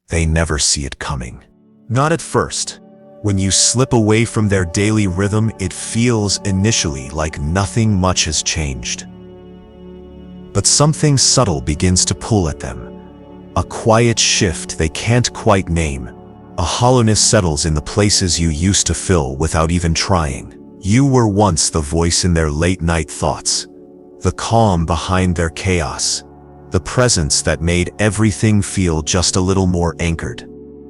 they never see it coming. Not at first. When you slip away from their daily rhythm, it feels initially like nothing much has changed. But something subtle begins to pull at them. A quiet shift they can't quite name. A hollowness settles in the places you used to fill without even trying. You were once the voice in their late-night thoughts, the calm behind their chaos, the presence that made everything feel just a little more anchored.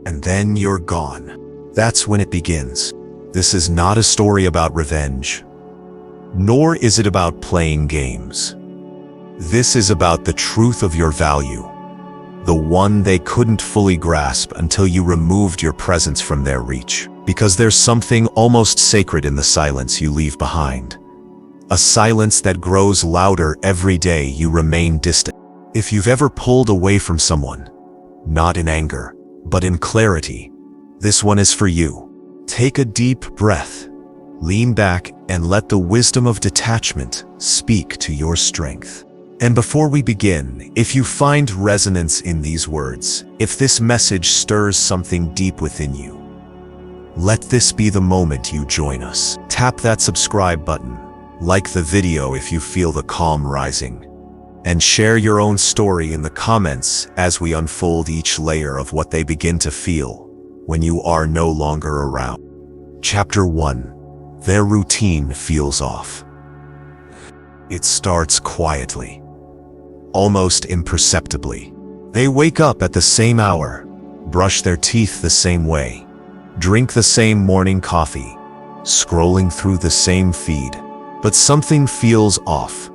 And then you're gone. That's when it begins. This is not a story about revenge, nor is it about playing games. This is about the truth of your value, the one they couldn't fully grasp until you removed your presence from their reach. Because there's something almost sacred in the silence you leave behind. A silence that grows louder every day you remain distant. If you've ever pulled away from someone, not in anger, but in clarity, this one is for you. Take a deep breath, lean back, and let the wisdom of detachment speak to your strength. And before we begin, if you find resonance in these words, if this message stirs something deep within you, let this be the moment you join us. Tap that subscribe button, like the video if you feel the calm rising, and share your own story in the comments as we unfold each layer of what they begin to feel when you are no longer around. Chapter 1. Their routine feels off. It starts quietly, almost imperceptibly. They wake up at the same hour, brush their teeth the same way, drink the same morning coffee, scrolling through the same feed. But something feels off,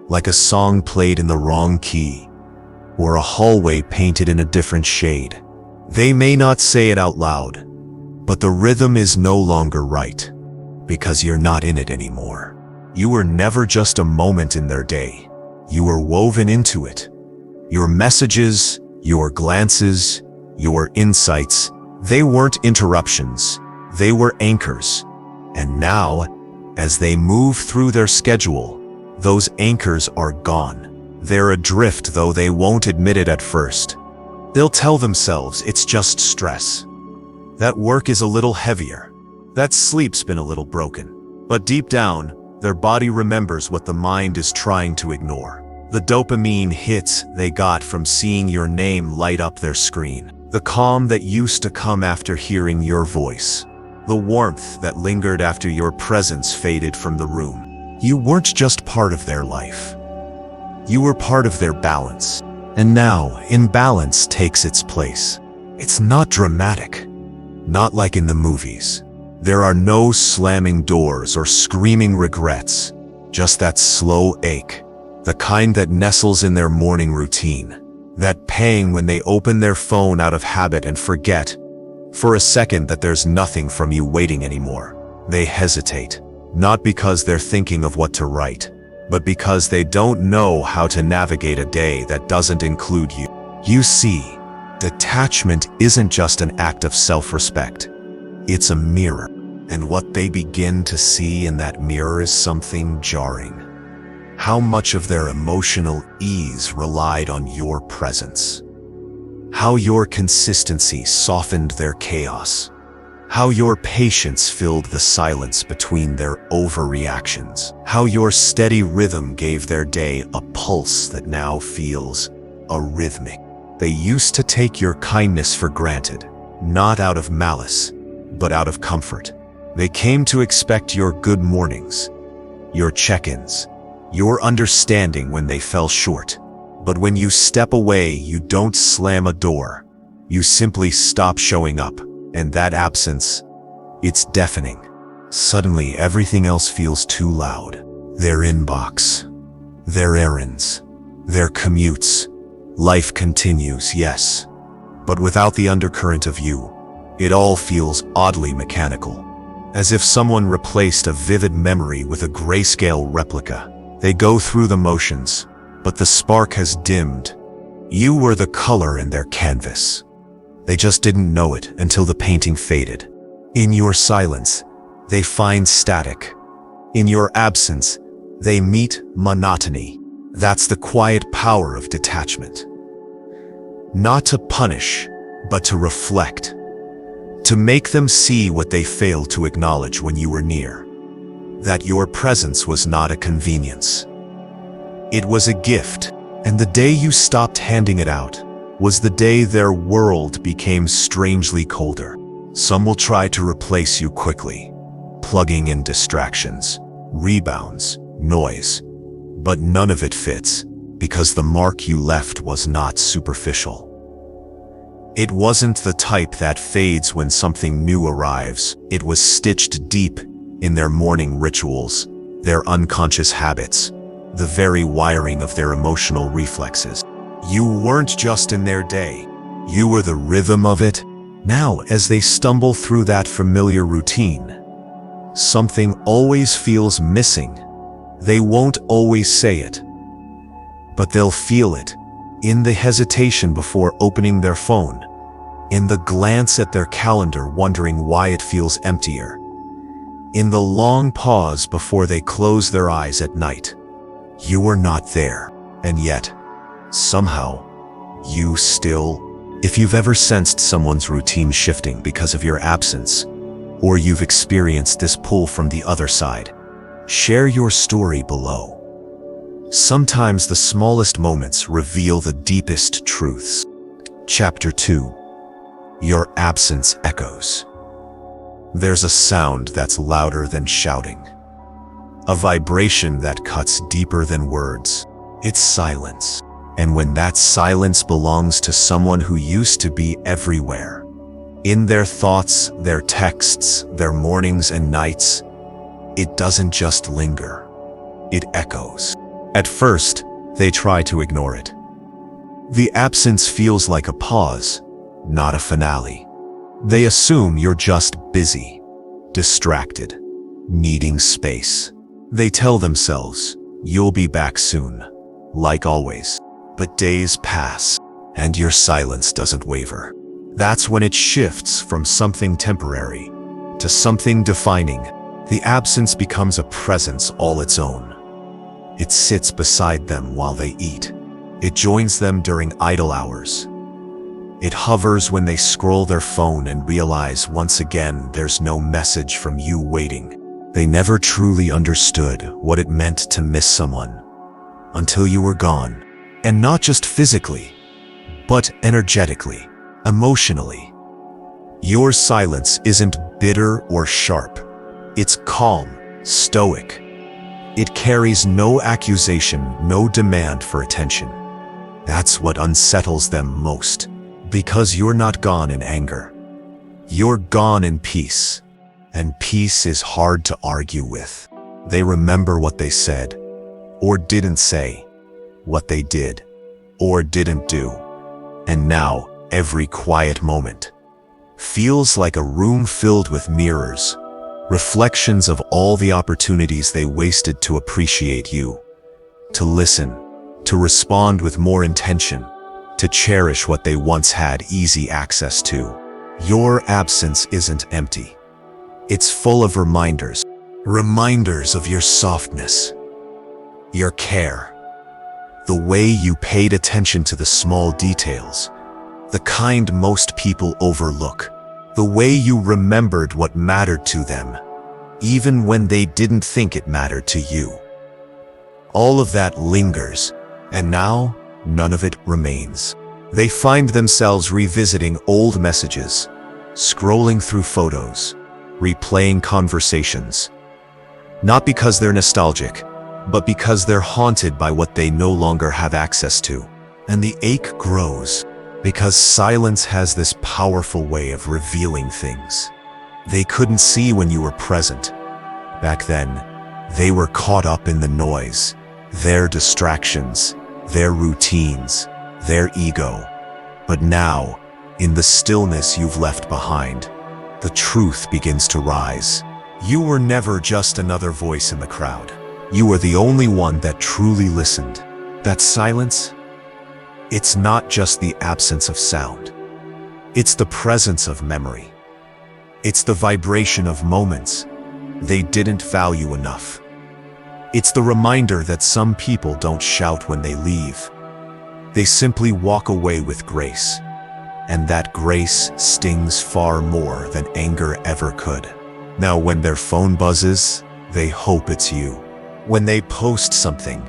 like a song played in the wrong key, or a hallway painted in a different shade. They may not say it out loud, but the rhythm is no longer right, because you're not in it anymore. You were never just a moment in their day. You were woven into it. Your messages, your glances, your insights, they weren't interruptions, they were anchors. And now, as they move through their schedule, those anchors are gone. They're adrift, though they won't admit it at first. They'll tell themselves it's just stress. That work is a little heavier. That sleep's been a little broken. But deep down, their body remembers what the mind is trying to ignore. The dopamine hits they got from seeing your name light up their screen. The calm that used to come after hearing your voice. The warmth that lingered after your presence faded from the room. You weren't just part of their life. You were part of their balance. And now, imbalance takes its place. It's not dramatic. Not like in the movies. There are no slamming doors or screaming regrets. Just that slow ache. The kind that nestles in their morning routine. That pang when they open their phone out of habit and forget, for a second, that there's nothing from you waiting anymore. They hesitate, not because they're thinking of what to write, but because they don't know how to navigate a day that doesn't include you. You see, detachment isn't just an act of self-respect. It's a mirror, and what they begin to see in that mirror is something jarring. How much of their emotional ease relied on your presence. How your consistency softened their chaos. How your patience filled the silence between their overreactions. How your steady rhythm gave their day a pulse that now feels arrhythmic. They used to take your kindness for granted, not out of malice, but out of comfort. They came to expect your good mornings, your check-ins, your understanding when they fell short. But when you step away, you don't slam a door. You simply stop showing up. And that absence, it's deafening. Suddenly, everything else feels too loud. Their inbox, their errands, their commutes. Life continues, yes. But without the undercurrent of you, it all feels oddly mechanical. As if someone replaced a vivid memory with a grayscale replica. They go through the motions, but the spark has dimmed. You were the color in their canvas. They just didn't know it until the painting faded. In your silence, they find static. In your absence, they meet monotony. That's the quiet power of detachment. Not to punish, but to reflect, to make them see what they failed to acknowledge when you were near. That your presence was not a convenience. It was a gift, and the day you stopped handing it out was the day their world became strangely colder. Some will try to replace you quickly, plugging in distractions, rebounds, noise, but none of it fits because the mark you left was not superficial. It wasn't the type that fades when something new arrives. It was stitched deep in their morning rituals, their unconscious habits, the very wiring of their emotional reflexes. You weren't just in their day, you were the rhythm of it. Now, as they stumble through that familiar routine, something always feels missing. They won't always say it, but they'll feel it in the hesitation before opening their phone, in the glance at their calendar wondering why it feels emptier, in the long pause before they close their eyes at night. You were not there, and yet, somehow, you still. If you've ever sensed someone's routine shifting because of your absence, or you've experienced this pull from the other side, share your story below. Sometimes the smallest moments reveal the deepest truths. Chapter 2. Your absence echoes. There's a sound that's louder than shouting. A vibration that cuts deeper than words. It's silence. And when that silence belongs to someone who used to be everywhere, in their thoughts, their texts, their mornings and nights, it doesn't just linger. It echoes. At first, they try to ignore it. The absence feels like a pause, not a finale. They assume you're just busy, distracted, needing space. They tell themselves, you'll be back soon, like always. But days pass, and your silence doesn't waver. That's when it shifts from something temporary to something defining. The absence becomes a presence all its own. It sits beside them while they eat. It joins them during idle hours. It hovers when they scroll their phone and realize once again there's no message from you waiting. They never truly understood what it meant to miss someone until you were gone. And not just physically, but energetically, emotionally. Your silence isn't bitter or sharp. It's calm, stoic. It carries no accusation, no demand for attention. That's what unsettles them most, because you're not gone in anger. You're gone in peace, and peace is hard to argue with. They remember what they said, or didn't say, what they did, or didn't do. And now, every quiet moment feels like a room filled with mirrors, reflections of all the opportunities they wasted to appreciate you, to listen, to respond with more intention, to cherish what they once had easy access to. Your absence isn't empty. It's full of reminders. Reminders of your softness, your care, the way you paid attention to the small details, the kind most people overlook, the way you remembered what mattered to them, even when they didn't think it mattered to you. All of that lingers, and now none of it remains. They find themselves revisiting old messages, scrolling through photos, replaying conversations. Not because they're nostalgic, but because they're haunted by what they no longer have access to. And the ache grows, because silence has this powerful way of revealing things they couldn't see when you were present. Back then, they were caught up in the noise, their distractions, their routines, their ego. But now, in the stillness you've left behind, the truth begins to rise. You were never just another voice in the crowd. You were the only one that truly listened. That silence, it's not just the absence of sound. It's the presence of memory. It's the vibration of moments they didn't value enough. It's the reminder that some people don't shout when they leave. They simply walk away with grace. and that grace stings far more than anger ever could. Now, when their phone buzzes, they hope it's you. When they post something,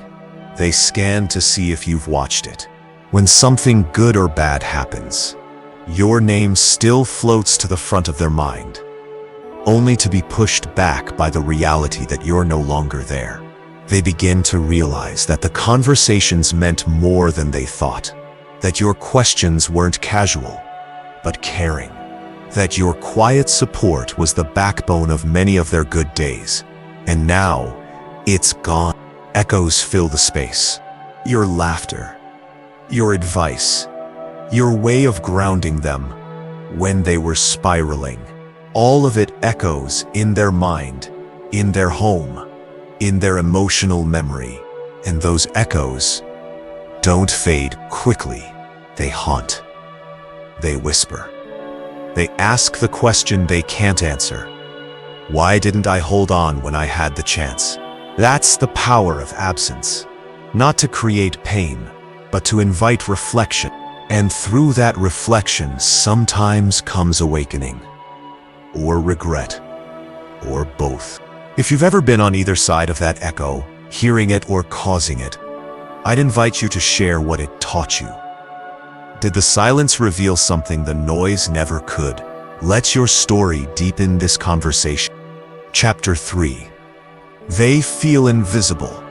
they scan to see if you've watched it. When something good or bad happens, your name still floats to the front of their mind, only to be pushed back by the reality that you're no longer there. They begin to realize that the conversations meant more than they thought, that your questions weren't casual, but caring, that your quiet support was the backbone of many of their good days. And now, it's gone. Echoes fill the space. Your laughter, your advice, your way of grounding them when they were spiraling. All of it echoes in their mind, in their home, in their emotional memory. And those echoes don't fade quickly. They haunt. They whisper. They ask the question they can't answer. Why didn't I hold on when I had the chance? That's the power of absence. Not to create pain, but to invite reflection. And through that reflection sometimes comes awakening, or regret, or both. If you've ever been on either side of that echo, hearing it or causing it, I'd invite you to share what it taught you. Did the silence reveal something the noise never could? Let your story deepen this conversation. Chapter 3. They feel invisible.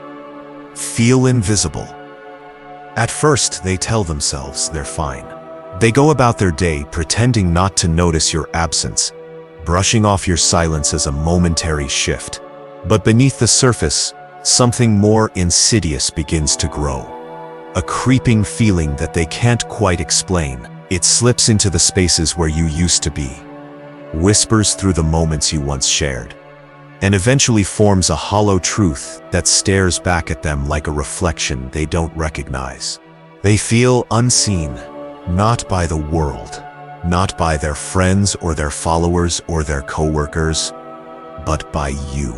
Feel invisible. At first, they tell themselves they're fine. They go about their day pretending not to notice your absence, brushing off your silence as a momentary shift. But beneath the surface, something more insidious begins to grow. A creeping feeling that they can't quite explain. It slips into the spaces where you used to be, whispers through the moments you once shared, and eventually forms a hollow truth that stares back at them like a reflection they don't recognize. They feel unseen, not by the world, not by their friends or their followers or their coworkers, but by you.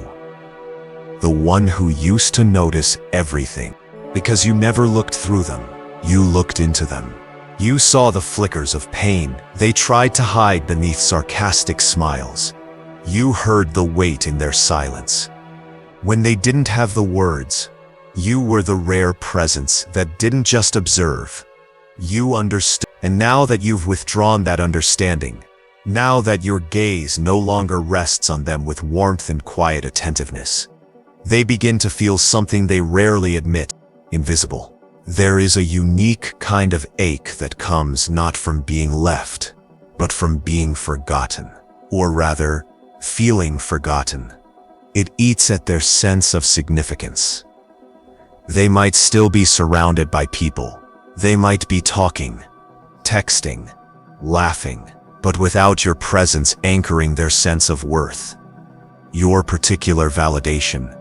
The one who used to notice everything. Because you never looked through them, you looked into them. You saw the flickers of pain they tried to hide beneath sarcastic smiles. You heard the weight in their silence. When they didn't have the words, you were the rare presence that didn't just observe. You understood. And now that you've withdrawn that understanding, now that your gaze no longer rests on them with warmth and quiet attentiveness, they begin to feel something they rarely admit: invisible. There is a unique kind of ache that comes not from being left, but from being forgotten, or rather, feeling forgotten. It eats at their sense of significance. They might still be surrounded by people. They might be talking, texting, laughing, but without your presence anchoring their sense of worth. Your particular validation,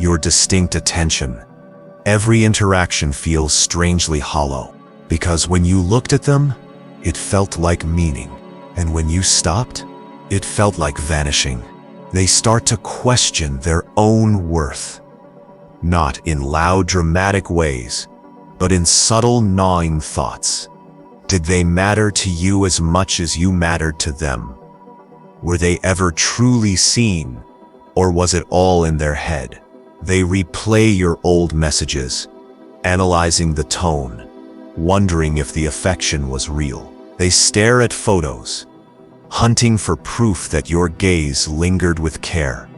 your distinct attention. Every interaction feels strangely hollow, because when you looked at them, it felt like meaning, and when you stopped, it felt like vanishing. They start to question their own worth, not in loud, dramatic ways, but in subtle, gnawing thoughts. Did they matter to you as much as you mattered to them? Were they ever truly seen, or was it all in their head? They replay your old messages, analyzing the tone, wondering if the affection was real. They stare at photos, hunting for proof that your gaze lingered with care.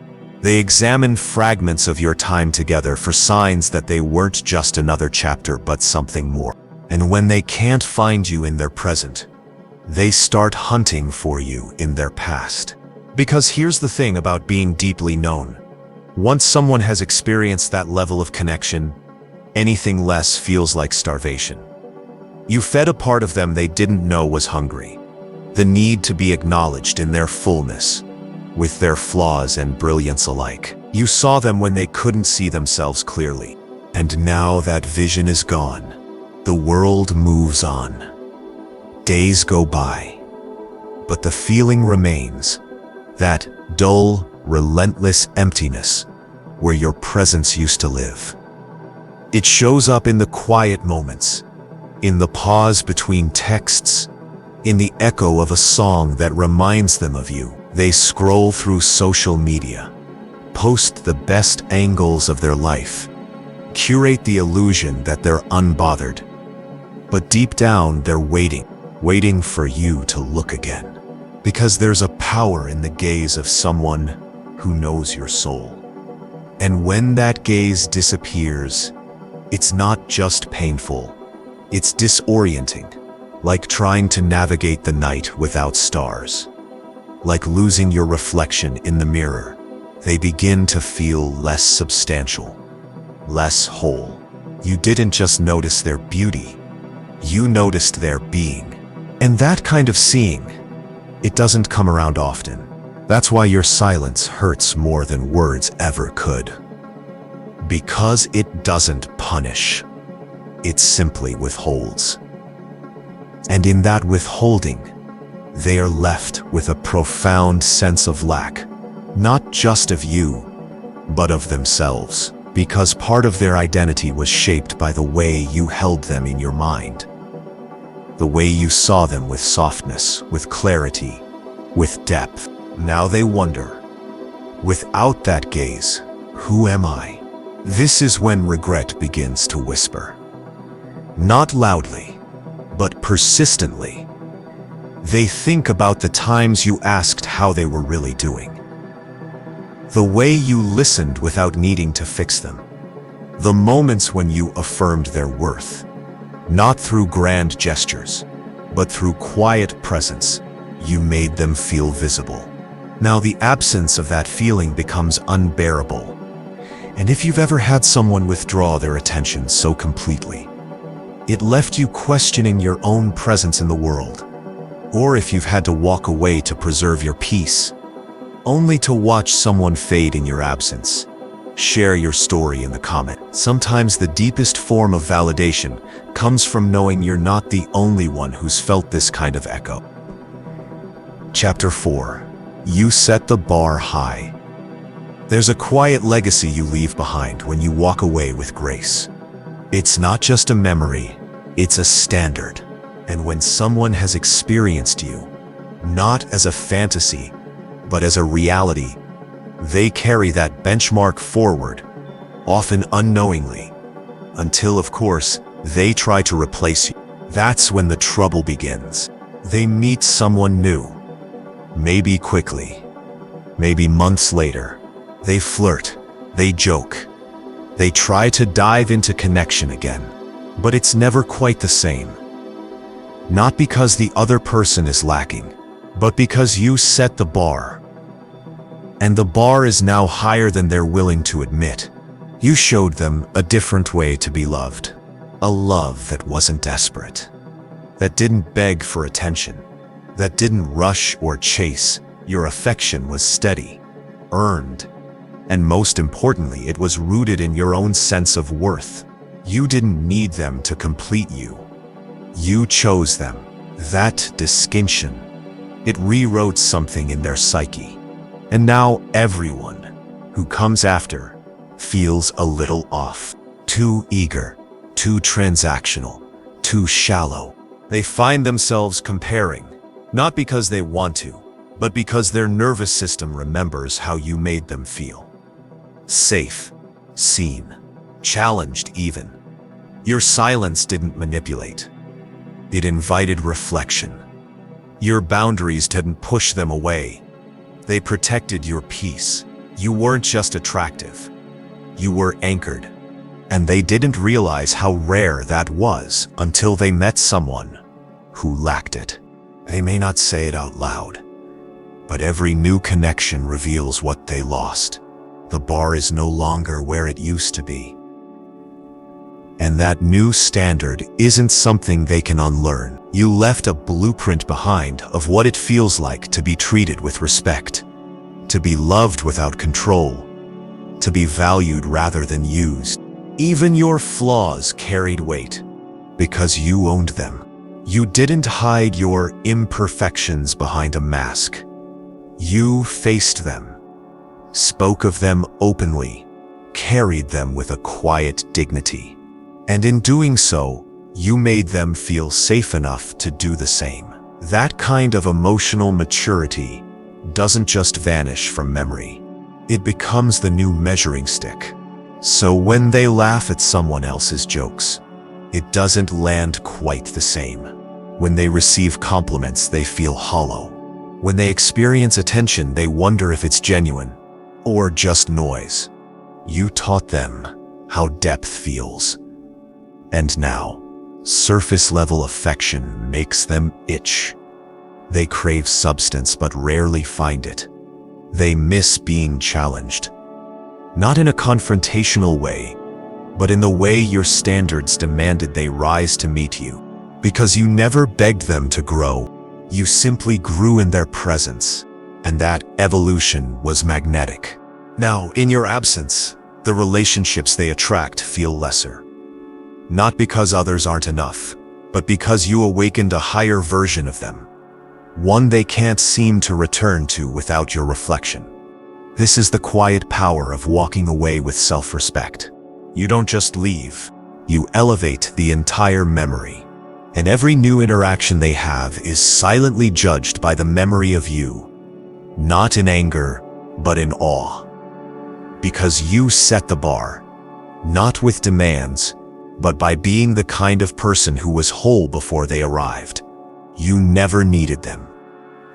They examine fragments of your time together for signs that they weren't just another chapter but something more. And when they can't find you in their present, they start hunting for you in their past. Because here's the thing about being deeply known. Once someone has experienced that level of connection, anything less feels like starvation. You fed a part of them they didn't know was hungry. The need to be acknowledged in their fullness, with their flaws and brilliance alike. You saw them when they couldn't see themselves clearly. And now that vision is gone. The world moves on. Days go by. But the feeling remains. That dull, relentless emptiness where your presence used to live. It shows up in the quiet moments, in the pause between texts, in the echo of a song that reminds them of you. They scroll through social media, post the best angles of their life, curate the illusion that they're unbothered. But deep down, they're waiting for you to look again. Because there's a power in the gaze of someone who knows your soul. And when that gaze disappears, it's not just painful, it's disorienting, like trying to navigate the night without stars. Like losing your reflection in the mirror, they begin to feel less substantial, less whole. You didn't just notice their beauty, you noticed their being. And that kind of seeing, it doesn't come around often. That's why your silence hurts more than words ever could. Because it doesn't punish, it simply withholds. And in that withholding, they are left with a profound sense of lack, not just of you, but of themselves, because part of their identity was shaped by the way you held them in your mind, the way you saw them with softness, with clarity, with depth. Now they wonder, without that gaze, who am I? This is when regret begins to whisper. Not loudly, but persistently. They think about the times you asked how they were really doing. The way you listened without needing to fix them. The moments when you affirmed their worth. Not through grand gestures, but through quiet presence, you made them feel visible. Now the absence of that feeling becomes unbearable. And if you've ever had someone withdraw their attention so completely, it left you questioning your own presence in the world. Or if you've had to walk away to preserve your peace, only to watch someone fade in your absence. Share your story in the comment. Sometimes the deepest form of validation comes from knowing you're not the only one who's felt this kind of echo. Chapter 4. You set the bar high. There's a quiet legacy you leave behind when you walk away with grace. It's not just a memory, it's a standard. And when someone has experienced you, not as a fantasy, but as a reality, they carry that benchmark forward, often unknowingly, until, of course, they try to replace you. That's when the trouble begins. They meet someone new, maybe quickly, maybe months later. They flirt, they joke, they try to dive into connection again, but it's never quite the same. Not because the other person is lacking, but because you set the bar. And the bar is now higher than they're willing to admit. You showed them a different way to be loved. A love that wasn't desperate. That didn't beg for attention. That didn't rush or chase. Your affection was steady, earned, and most importantly, it was rooted in your own sense of worth. You didn't need them to complete you. You chose them. That distinction, it rewrote something in their psyche. And now everyone who comes after feels a little off. Too eager, too transactional, too shallow. They find themselves comparing, not because they want to, but because their nervous system remembers how you made them feel. Safe, seen, challenged even. Your silence didn't manipulate. It invited reflection. Your boundaries didn't push them away. They protected your peace. You weren't just attractive. You were anchored. And they didn't realize how rare that was until they met someone who lacked it. They may not say it out loud, but every new connection reveals what they lost. The bar is no longer where it used to be. And that new standard isn't something they can unlearn. You left a blueprint behind of what it feels like to be treated with respect, to be loved without control, to be valued rather than used. Even your flaws carried weight, because you owned them. You didn't hide your imperfections behind a mask. You faced them, spoke of them openly, carried them with a quiet dignity. And in doing so, you made them feel safe enough to do the same. That kind of emotional maturity doesn't just vanish from memory. It becomes the new measuring stick. So when they laugh at someone else's jokes, it doesn't land quite the same. When they receive compliments, they feel hollow. When they experience attention, they wonder if it's genuine or just noise. You taught them how depth feels. And now, surface-level affection makes them itch. They crave substance but rarely find it. They miss being challenged. Not in a confrontational way, but in the way your standards demanded they rise to meet you. Because you never begged them to grow, you simply grew in their presence, and that evolution was magnetic. Now, in your absence, the relationships they attract feel lesser. Not because others aren't enough, but because you awakened a higher version of them. One they can't seem to return to without your reflection. This is the quiet power of walking away with self-respect. You don't just leave, you elevate the entire memory. And every new interaction they have is silently judged by the memory of you. Not in anger, but in awe. Because you set the bar, not with demands, but by being the kind of person who was whole before they arrived. You never needed them.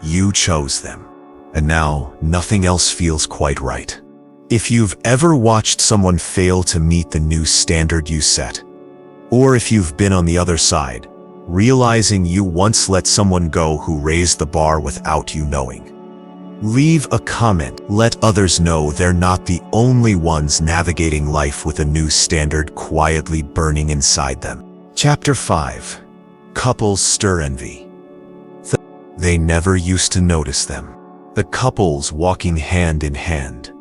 You chose them. And now, nothing else feels quite right. If you've ever watched someone fail to meet the new standard you set, or if you've been on the other side, realizing you once let someone go who raised the bar without you knowing, leave a comment. Let others know they're not the only ones navigating life with a new standard quietly burning inside them. Chapter 5. Couples stir envy. They never used to notice them. The couples walking hand in hand.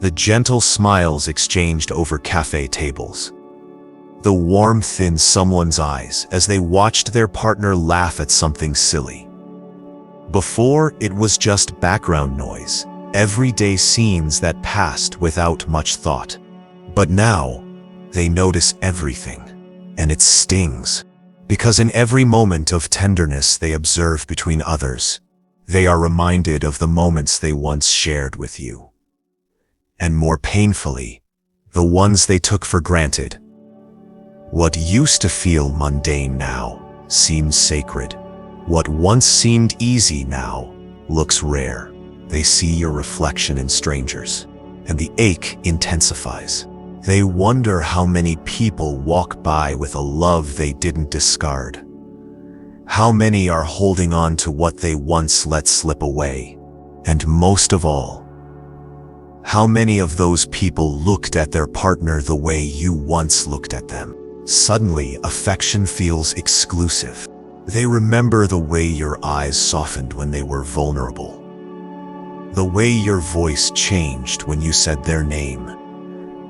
The gentle smiles exchanged over cafe tables. The warmth in someone's eyes as they watched their partner laugh at something silly. Before, it was just background noise, everyday scenes that passed without much thought. But now, they notice everything, and it stings. Because in every moment of tenderness they observe between others, they are reminded of the moments they once shared with you. And more painfully, the ones they took for granted. What used to feel mundane now seems sacred. What once seemed easy now looks rare. They see your reflection in strangers, and the ache intensifies. They wonder how many people walk by with a love they didn't discard. How many are holding on to what they once let slip away? And most of all, how many of those people looked at their partner the way you once looked at them? Suddenly, affection feels exclusive. They remember the way your eyes softened when they were vulnerable. The way your voice changed when you said their name.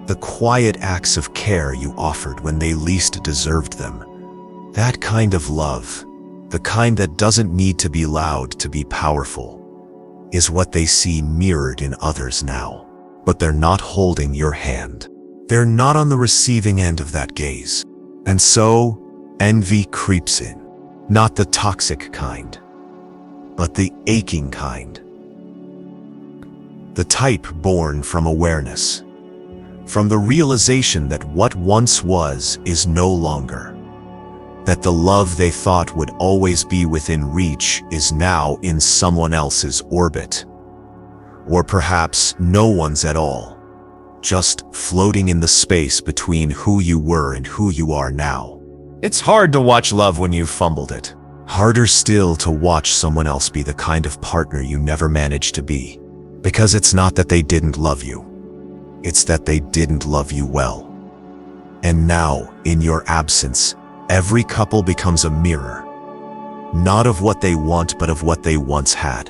The quiet acts of care you offered when they least deserved them. That kind of love, the kind that doesn't need to be loud to be powerful, is what they see mirrored in others now. But they're not holding your hand. They're not on the receiving end of that gaze. And so, envy creeps in. Not the toxic kind, but the aching kind. The type born from awareness. From the realization that what once was is no longer. That the love they thought would always be within reach is now in someone else's orbit. Or perhaps no one's at all. Just floating in the space between who you were and who you are now. It's hard to watch love when you've fumbled it. Harder still to watch someone else be the kind of partner you never managed to be. Because it's not that they didn't love you. It's that they didn't love you well. And now, in your absence, every couple becomes a mirror. Not of what they want, but of what they once had.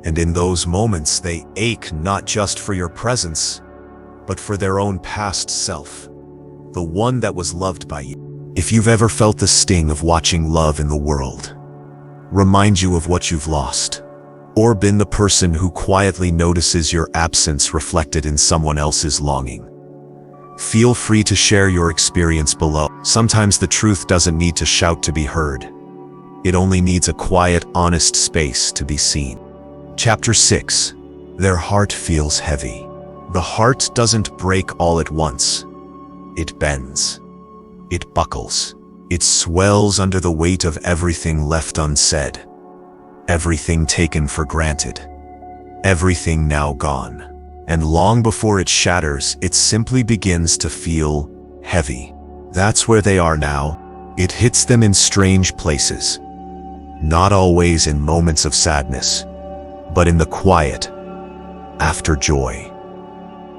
And in those moments, they ache not just for your presence, but for their own past self. The one that was loved by you. If you've ever felt the sting of watching love in the world remind you of what you've lost, or been the person who quietly notices your absence reflected in someone else's longing, feel free to share your experience below. Sometimes the truth doesn't need to shout to be heard. It only needs a quiet, honest space to be seen. Chapter 6. Their heart feels heavy. The heart doesn't break all at once. It bends. It buckles. It swells under the weight of everything left unsaid. Everything taken for granted. Everything now gone. And long before it shatters, it simply begins to feel heavy. That's where they are now. It hits them in strange places. Not always in moments of sadness, but in the quiet, after joy.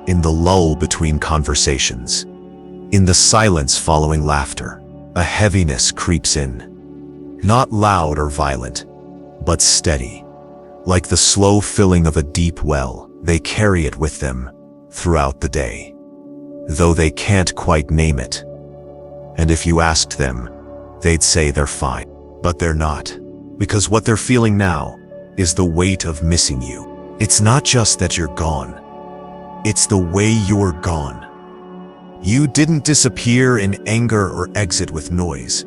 In the lull between conversations. In the silence following laughter. A heaviness creeps in. Not loud or violent, but steady. Like the slow filling of a deep well, they carry it with them throughout the day, though they can't quite name it. And if you asked them, they'd say they're fine. But they're not. Because what they're feeling now is the weight of missing you. It's not just that you're gone. It's the way you're gone. You didn't disappear in anger or exit with noise.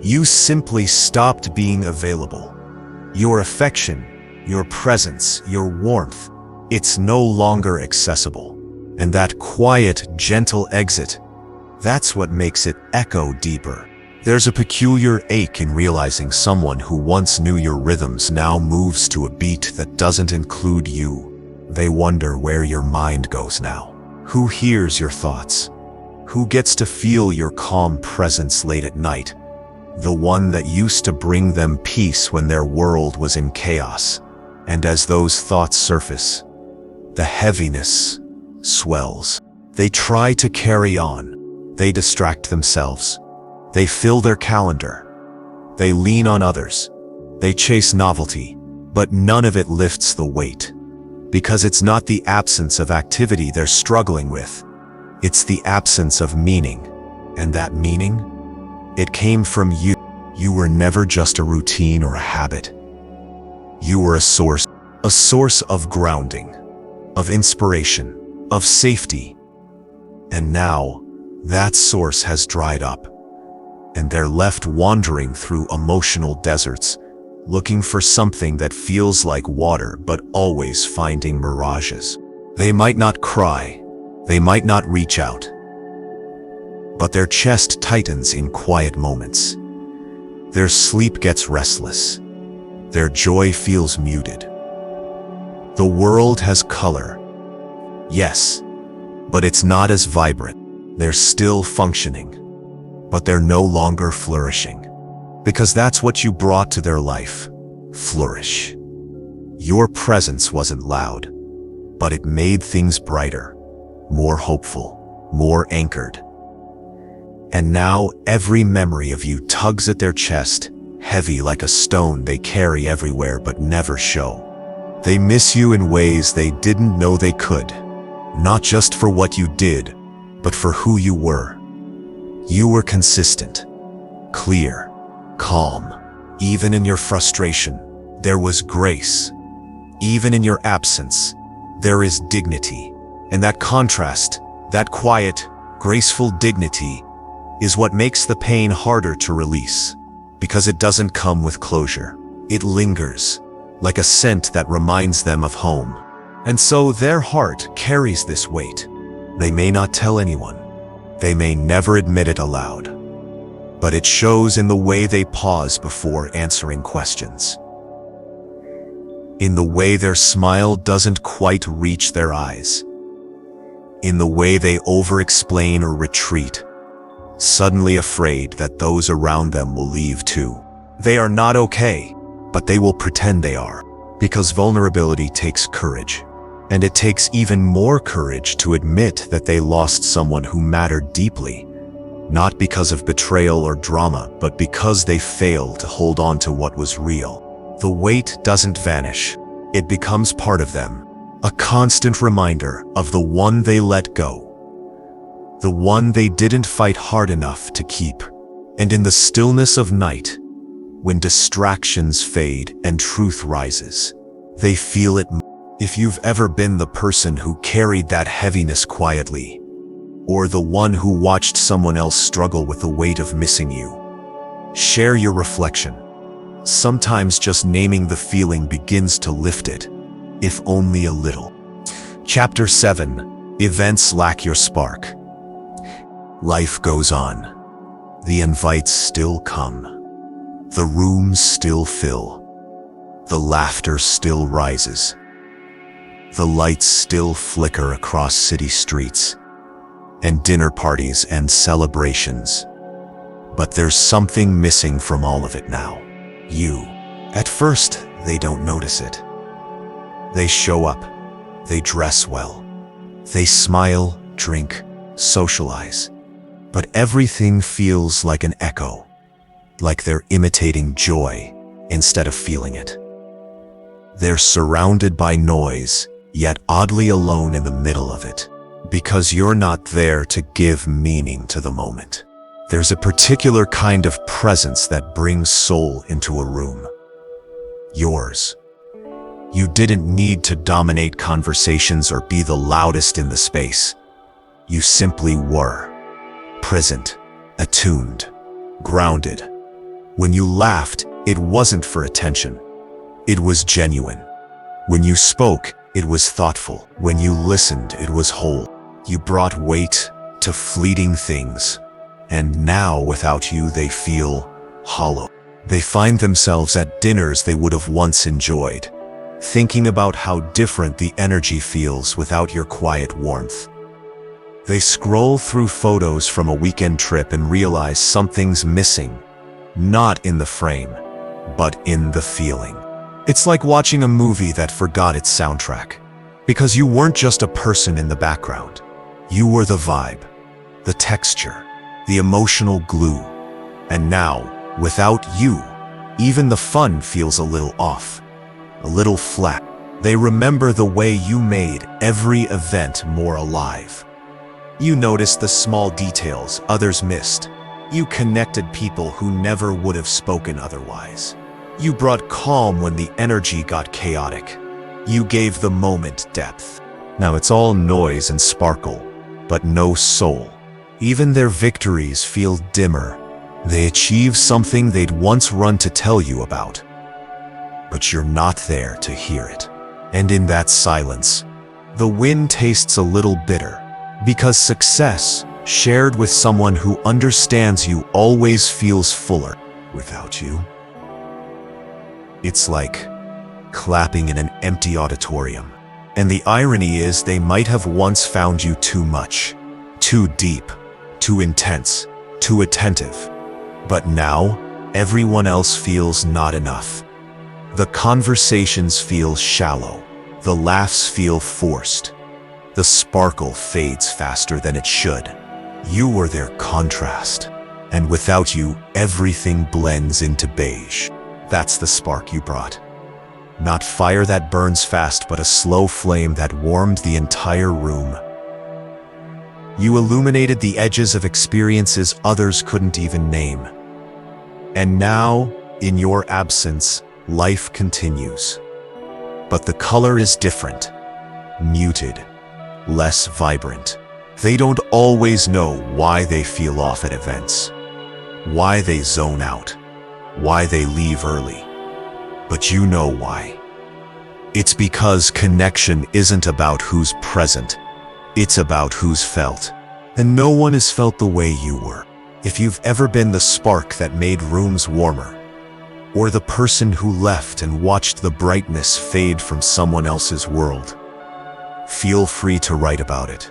You simply stopped being available. Your affection, your presence, your warmth, it's no longer accessible. And that quiet, gentle exit, that's what makes it echo deeper. There's a peculiar ache in realizing someone who once knew your rhythms now moves to a beat that doesn't include you. They wonder where your mind goes now. Who hears your thoughts? Who gets to feel your calm presence late at night? The one that used to bring them peace when their world was in chaos. And as those thoughts surface, the heaviness swells. They try to carry on. They distract themselves. They fill their calendar. They lean on others. They chase novelty, but none of it lifts the weight. Because it's not the absence of activity they're struggling with. It's the absence of meaning. And that meaning? It came from you. You were never just a routine or a habit. You were a source of grounding, of inspiration, of safety. And now, that source has dried up. And they're left wandering through emotional deserts, looking for something that feels like water but always finding mirages. They might not cry, they might not reach out, but their chest tightens in quiet moments. Their sleep gets restless. Their joy feels muted. The world has color, yes, but it's not as vibrant. They're still functioning, but they're no longer flourishing. Because that's what you brought to their life, flourish. Your presence wasn't loud, but it made things brighter, more hopeful, more anchored. And now every memory of you tugs at their chest, heavy like a stone they carry everywhere but never show. They miss you in ways they didn't know they could, not just for what you did, but for who you were. You were consistent, clear, calm. Even in your frustration, there was grace. Even in your absence, there is dignity. And that contrast, that quiet, graceful dignity, is what makes the pain harder to release. Because it doesn't come with closure. It lingers, like a scent that reminds them of home. And so their heart carries this weight. They may not tell anyone. They may never admit it aloud. But it shows in the way they pause before answering questions. In the way their smile doesn't quite reach their eyes. In the way they over-explain or retreat, suddenly afraid that those around them will leave too. They are not okay, but they will pretend they are. Because vulnerability takes courage. And it takes even more courage to admit that they lost someone who mattered deeply. Not because of betrayal or drama, but because they failed to hold on to what was real. The weight doesn't vanish. It becomes part of them. A constant reminder of the one they let go. The one they didn't fight hard enough to keep. And in the stillness of night, when distractions fade and truth rises, they feel it. If you've ever been the person who carried that heaviness quietly, or the one who watched someone else struggle with the weight of missing you, share your reflection. Sometimes just naming the feeling begins to lift it, if only a little. Chapter 7. Events lack your spark. Life goes on. The invites still come. The rooms still fill. The laughter still rises. The lights still flicker across city streets, and dinner parties and celebrations. But there's something missing from all of it now. You. At first, they don't notice it. They show up. They dress well. They smile, drink, socialize. But everything feels like an echo, like they're imitating joy instead of feeling it. They're surrounded by noise, yet oddly alone in the middle of it, because you're not there to give meaning to the moment. There's a particular kind of presence that brings soul into a room. Yours. You didn't need to dominate conversations or be the loudest in the space. You simply were. Present, attuned, grounded. When you laughed, it wasn't for attention. It was genuine. When you spoke, it was thoughtful. When you listened, it was whole. You brought weight to fleeting things. And now, without you, they feel hollow. They find themselves at dinners they would have once enjoyed, thinking about how different the energy feels without your quiet warmth. They scroll through photos from a weekend trip and realize something's missing, not in the frame, but in the feeling. It's like watching a movie that forgot its soundtrack, because you weren't just a person in the background. You were the vibe, the texture, the emotional glue. And now, without you, even the fun feels a little off, a little flat. They remember the way you made every event more alive. You noticed the small details others missed. You connected people who never would have spoken otherwise. You brought calm when the energy got chaotic. You gave the moment depth. Now it's all noise and sparkle, but no soul. Even their victories feel dimmer. They achieve something they'd once run to tell you about. But you're not there to hear it. And in that silence, the win tastes a little bitter, because success, shared with someone who understands you, always feels fuller. Without you, it's like clapping in an empty auditorium. And the irony is, they might have once found you too much, too deep, too intense, too attentive. But now, everyone else feels not enough. The conversations feel shallow. The laughs feel forced. The sparkle fades faster than it should. You were their contrast. And without you, everything blends into beige. That's the spark you brought. Not fire that burns fast, but a slow flame that warmed the entire room. You illuminated the edges of experiences others couldn't even name. And now, in your absence, life continues. But the color is different, muted, less vibrant. They don't always know why they feel off at events, why they zone out, why they leave early. But you know why. It's because connection isn't about who's present, it's about who's felt. And no one has felt the way you were. If you've ever been the spark that made rooms warmer, or the person who left and watched the brightness fade from someone else's world, feel free to write about it.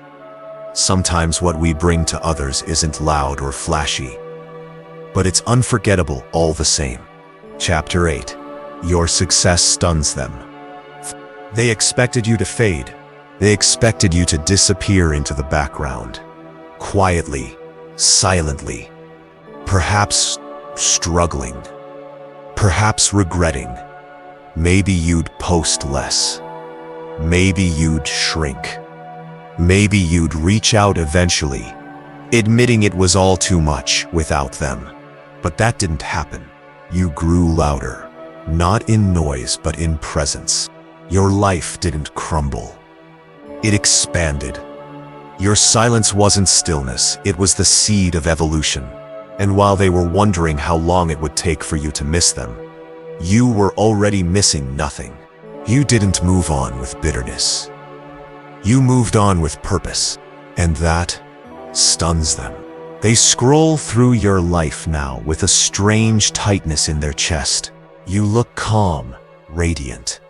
Sometimes what we bring to others isn't loud or flashy, but it's unforgettable all the same. Chapter 8. Your success stuns them. They expected you to fade. They expected you to disappear into the background. Quietly, silently, perhaps struggling, perhaps regretting. Maybe you'd post less. Maybe you'd shrink. Maybe you'd reach out eventually, admitting it was all too much without them. But that didn't happen. You grew louder, not in noise but in presence. Your life didn't crumble. It expanded. Your silence wasn't stillness, it was the seed of evolution. And while they were wondering how long it would take for you to miss them, you were already missing nothing. You didn't move on with bitterness. You moved on with purpose, and that stuns them. They scroll through your life now with a strange tightness in their chest. You look calm, radiant,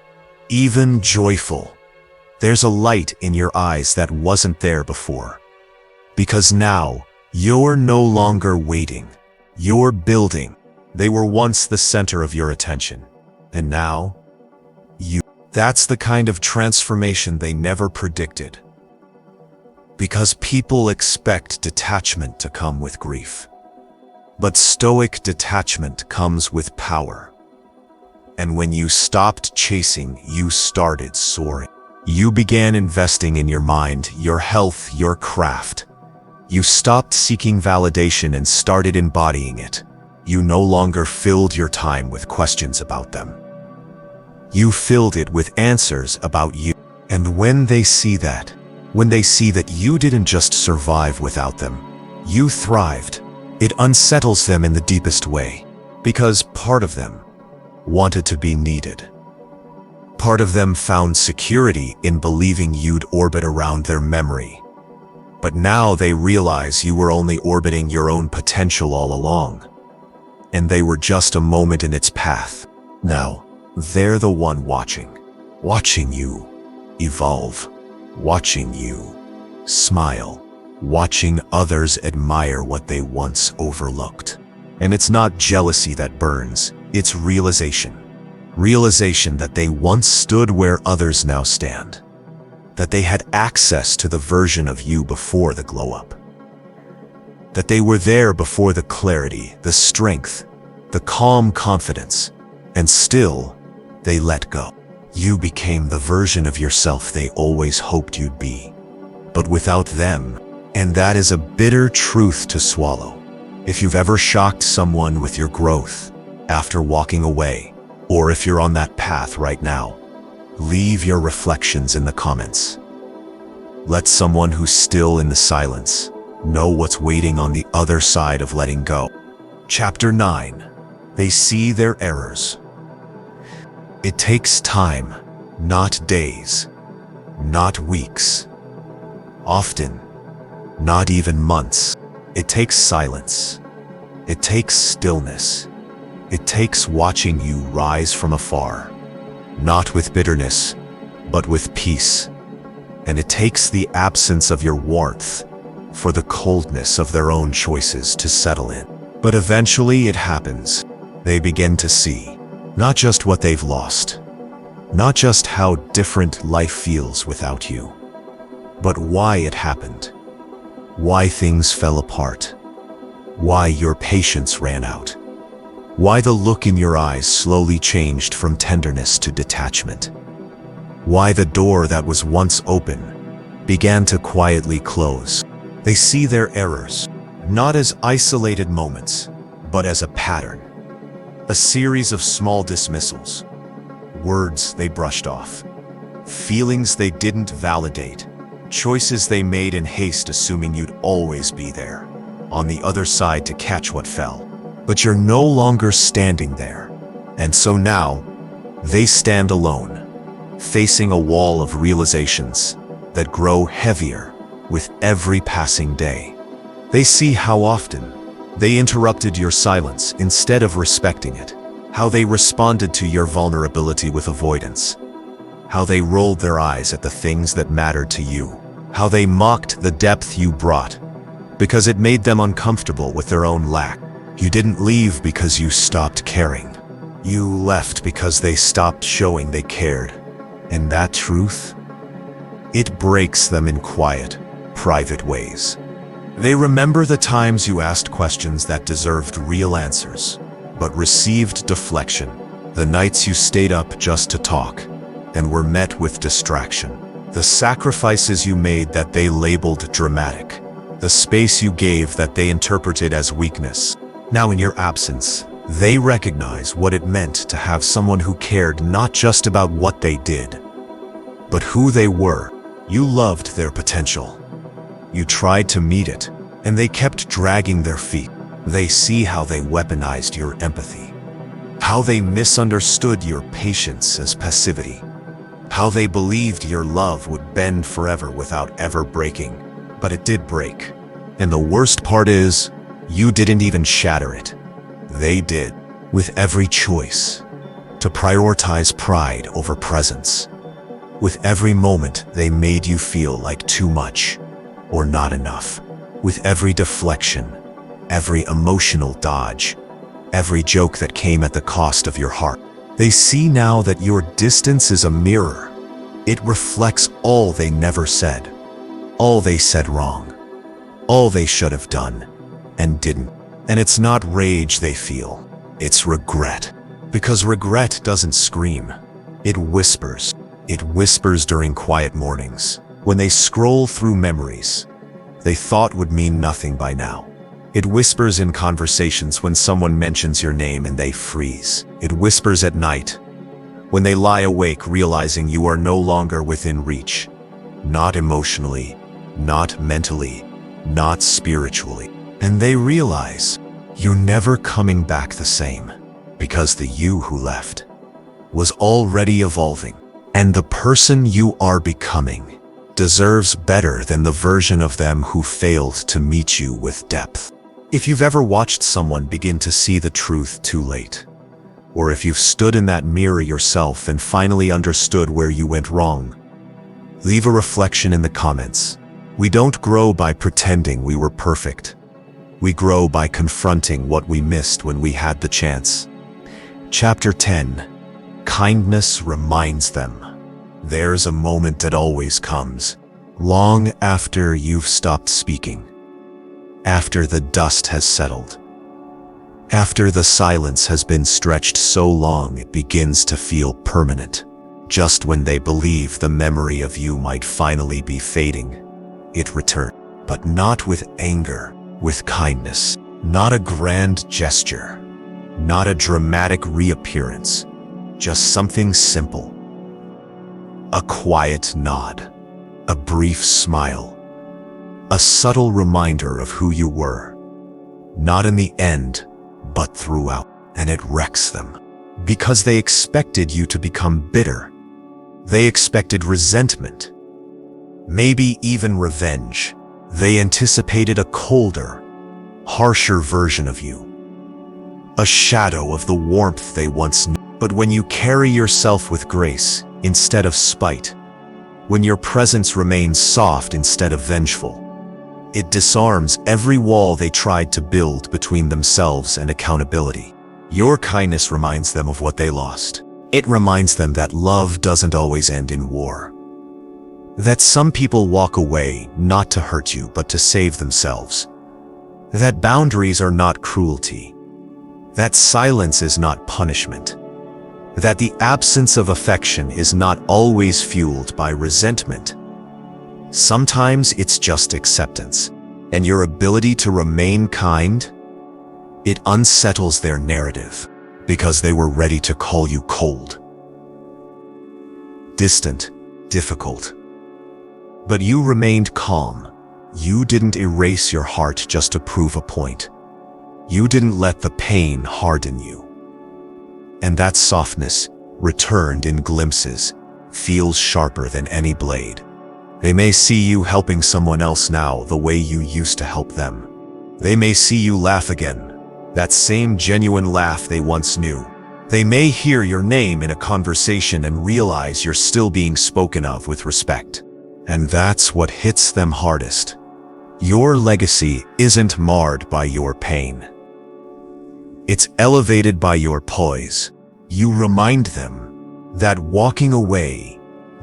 even joyful. There's a light in your eyes that wasn't there before. Because now, you're no longer waiting. You're building. They were once the center of your attention. And now, that's the kind of transformation they never predicted. Because people expect detachment to come with grief. But Stoic detachment comes with power. And when you stopped chasing, you started soaring. You began investing in your mind, your health, your craft. You stopped seeking validation and started embodying it. You no longer filled your time with questions about them. You filled it with answers about you. And when they see that you didn't just survive without them, you thrived, it unsettles them in the deepest way. Because part of them wanted to be needed. Part of them found security in believing you'd orbit around their memory. But now they realize you were only orbiting your own potential all along. And they were just a moment in its path. Now, they're the one watching you evolve, watching you smile, watching others admire what they once overlooked. And it's not jealousy that burns, it's realization. Realization that they once stood where others now stand. That they had access to the version of you before the glow-up. That they were there before the clarity, the strength, the calm confidence, and still, they let go. You became the version of yourself they always hoped you'd be. But without them, and that is a bitter truth to swallow. If you've ever shocked someone with your growth after walking away, or if you're on that path right now, leave your reflections in the comments. Let someone who's still in the silence know what's waiting on the other side of letting go. Chapter 9. They see their errors. It takes time, not days, not weeks. Often, not even months. It takes silence. It takes stillness. It takes watching you rise from afar, not with bitterness, but with peace. And it takes the absence of your warmth for the coldness of their own choices to settle in. But eventually it happens. They begin to see not just what they've lost, not just how different life feels without you, but why it happened, why things fell apart, why your patience ran out, why the look in your eyes slowly changed from tenderness to detachment, why the door that was once open began to quietly close. They see their errors, not as isolated moments, but as a pattern. A series of small dismissals, words they brushed off, feelings they didn't validate, choices they made in haste assuming you'd always be there, on the other side to catch what fell. But you're no longer standing there. And so now, they stand alone, facing a wall of realizations that grow heavier with every passing day. They see how often they interrupted your silence instead of respecting it, how they responded to your vulnerability with avoidance, how they rolled their eyes at the things that mattered to you, how they mocked the depth you brought, because it made them uncomfortable with their own lack. You didn't leave because you stopped caring. You left because they stopped showing they cared. And that truth, it breaks them in quiet, private ways. They remember the times you asked questions that deserved real answers, but received deflection. The nights you stayed up just to talk, and were met with distraction. The sacrifices you made that they labeled dramatic. The space you gave that they interpreted as weakness. Now in your absence, they recognize what it meant to have someone who cared not just about what they did, but who they were. You loved their potential. You tried to meet it, and they kept dragging their feet. They see how they weaponized your empathy, How they misunderstood your patience as passivity. How they believed your love would bend forever without ever breaking. But it did break. And the worst part is, you didn't even shatter it. They did, with every choice, to prioritize pride over presence. With every moment they made you feel like too much or not enough. With every deflection, every emotional dodge, every joke that came at the cost of your heart. They see now that your distance is a mirror. It reflects all they never said, all they said wrong, all they should have done and didn't. And it's not rage they feel, it's regret. Because regret doesn't scream, it whispers. It whispers during quiet mornings, when they scroll through memories they thought would mean nothing by now. It whispers in conversations when someone mentions your name and they freeze. It whispers at night, when they lie awake realizing you are no longer within reach. Not emotionally, not mentally, not spiritually. And they realize you're never coming back the same, because the you who left was already evolving. And the person you are becoming deserves better than the version of them who failed to meet you with depth. If you've ever watched someone begin to see the truth too late, or if you've stood in that mirror yourself and finally understood where you went wrong, leave a reflection in the comments. We don't grow by pretending we were perfect. We grow by confronting what we missed when we had the chance. Chapter 10. Kindness reminds them. There's a moment that always comes, long after you've stopped speaking, after the dust has settled, after the silence has been stretched so long it begins to feel permanent. Just when they believe the memory of you might finally be fading, it returns, but not with anger, with kindness, not a grand gesture, not a dramatic reappearance, just something simple. A quiet nod, a brief smile, a subtle reminder of who you were, not in the end, but throughout. And it wrecks them, because they expected you to become bitter. They expected resentment, maybe even revenge. They anticipated a colder, harsher version of you, a shadow of the warmth they once knew. But when you carry yourself with grace instead of spite, when your presence remains soft instead of vengeful, it disarms every wall they tried to build between themselves and accountability. Your kindness reminds them of what they lost. It reminds them that love doesn't always end in war. That some people walk away not to hurt you but to save themselves. That boundaries are not cruelty. That silence is not punishment. That the absence of affection is not always fueled by resentment. Sometimes it's just acceptance. And your ability to remain kind, it unsettles their narrative, because they were ready to call you cold, distant, difficult. But you remained calm. You didn't erase your heart just to prove a point. You didn't let the pain harden you. And that softness, returned in glimpses, feels sharper than any blade. They may see you helping someone else now the way you used to help them. They may see you laugh again, that same genuine laugh they once knew. They may hear your name in a conversation and realize you're still being spoken of with respect. And that's what hits them hardest. Your legacy isn't marred by your pain. It's elevated by your poise. You remind them that walking away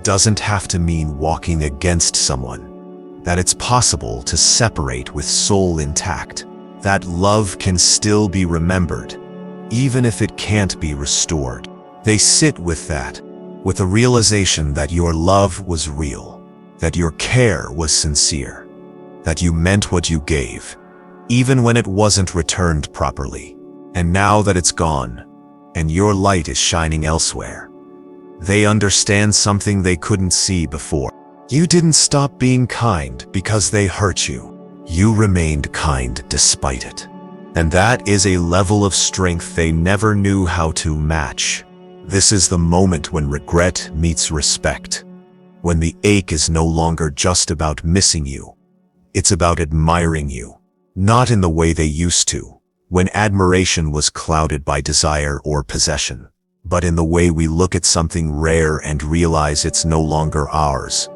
doesn't have to mean walking against someone, that it's possible to separate with soul intact, that love can still be remembered, even if it can't be restored. They sit with that, with the realization that your love was real, that your care was sincere, that you meant what you gave, even when it wasn't returned properly. And now that it's gone, and your light is shining elsewhere, they understand something they couldn't see before. You didn't stop being kind because they hurt you. You remained kind despite it. And that is a level of strength they never knew how to match. This is the moment when regret meets respect. When the ache is no longer just about missing you. It's about admiring you. Not in the way they used to, when admiration was clouded by desire or possession, but in the way we look at something rare and realize it's no longer ours.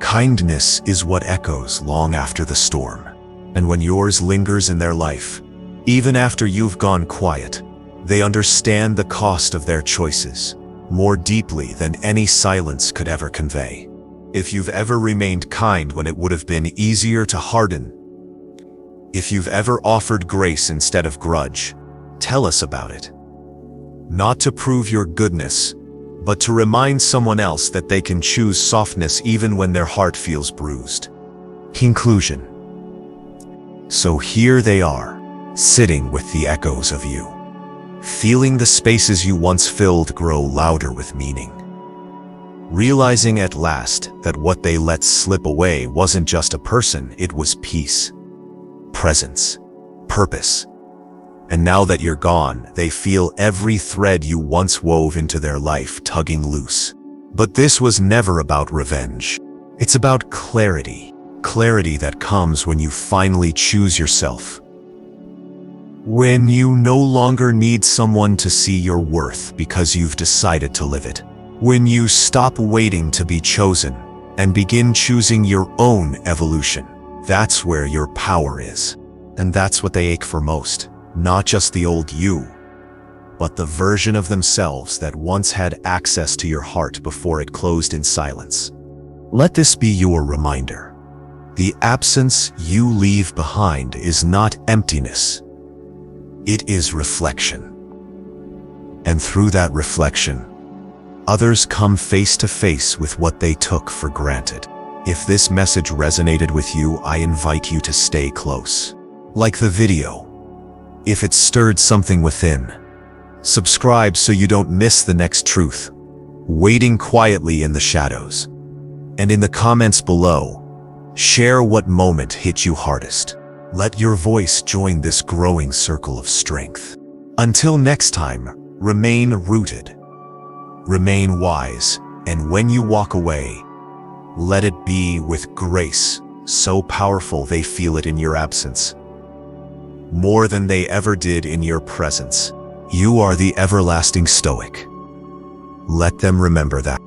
Kindness is what echoes long after the storm. And when yours lingers in their life, even after you've gone quiet, they understand the cost of their choices more deeply than any silence could ever convey. If you've ever remained kind when it would have been easier to harden, if you've ever offered grace instead of grudge, tell us about it. Not to prove your goodness, but to remind someone else that they can choose softness even when their heart feels bruised. Conclusion. So here they are, sitting with the echoes of you, feeling the spaces you once filled grow louder with meaning. Realizing at last that what they let slip away wasn't just a person, it was peace, presence, purpose. And now that you're gone, they feel every thread you once wove into their life tugging loose. But this was never about revenge. It's about clarity. Clarity that comes when you finally choose yourself. When you no longer need someone to see your worth because you've decided to live it. When you stop waiting to be chosen and begin choosing your own evolution. That's where your power is. And that's what they ache for most. Not just the old you, but the version of themselves that once had access to your heart before it closed in silence. Let this be your reminder. The absence you leave behind is not emptiness. It is reflection. And through that reflection, others come face to face with what they took for granted. If this message resonated with you, I invite you to stay close. Like the video. If it stirred something within, subscribe so you don't miss the next truth, waiting quietly in the shadows. And in the comments below, share what moment hit you hardest. Let your voice join this growing circle of strength. Until next time, remain rooted, remain wise, and when you walk away, let it be with grace, so powerful they feel it in your absence. More than they ever did in your presence. You are the everlasting Stoic. Let them remember that.